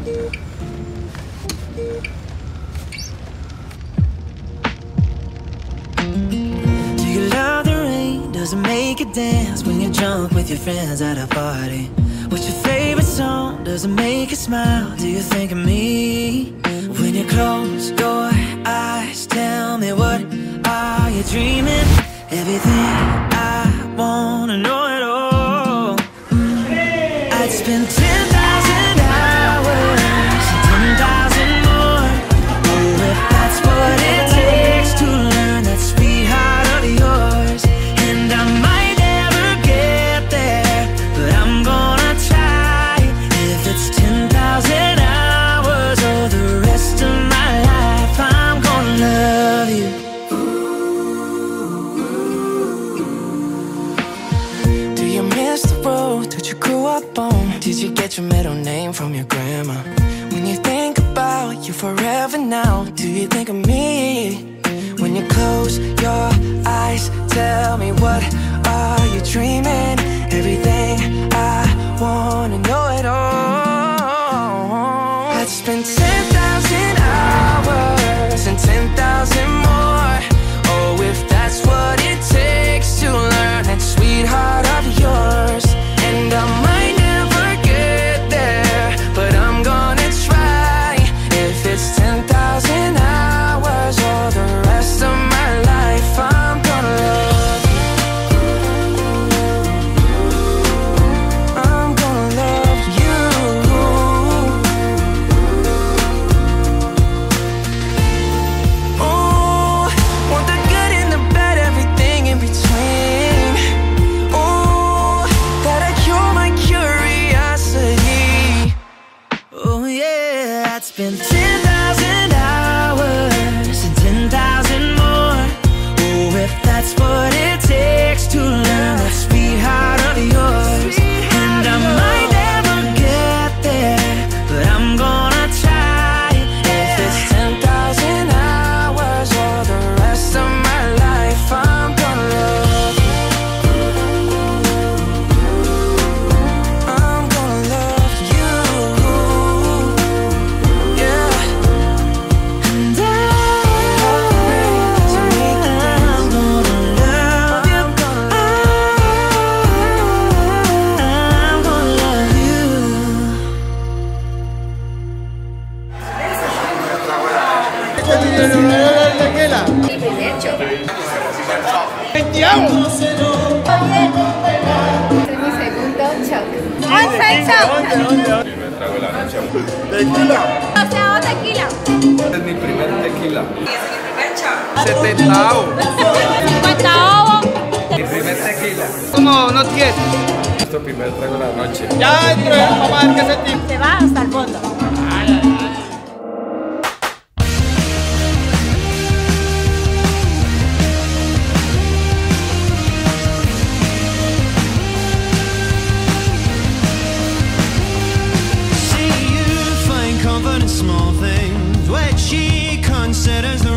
Do you love the rain? Does it make you dance when you're drunk with your friends at a party? What's your favorite song? Does it make you smile? Do you think of me? When you close your eyes, tell me, what are you dreaming? Everything I wanna know it all. I'd spend 10,000 hours, 10,000 more. Oh, if that's what it takes to learn that sweetheart of yours. And I might never get there, but I'm gonna try. If it's 10,000 hours or the rest of my life, I'm gonna love you. Do you miss the road that you grew up on? Did you get your middle name from your grandma? When you think about you forever now, do you think of me? When you close your eyes, tell me, what are you dreaming? Everything I wanna know it all. I'd spend 10,000 hours and 10,000 more. Oh, if that's what it takes to learn that sweetheart of yours. And I might never get there, but I'm gonna try. If it's 10,000 hours or the rest of my life, I'm gonna love you. I'm gonna love you. Oh, want the good and the bad, everything in between. Oh, gotta cure my curiosity. Oh yeah, I'd spend 10,000 hours and 10,000 more. Oh, if that's what it takes to learn that sweetheart of yours. And I might never get there, but I'm gonna try. If it's 10,000 hours or the rest of my life, I'm gonna love you. I'm gonna love you. Yeah. And I'm gonna love you. I'm gonna love you. Este es mi segundo choc. ¡11 choc! Primer trago de la noche. Tequila. Doceavo tequila. Es mi primer tequila. Es mi primer choc. 70avo. 50avo. Mi primer tequila. Como unos 10. Nuestro primer trago de la noche. Ya dentro, vamos a ver qué sentimos. Se va hasta el fondo. See you find comfort in small things, what she considers the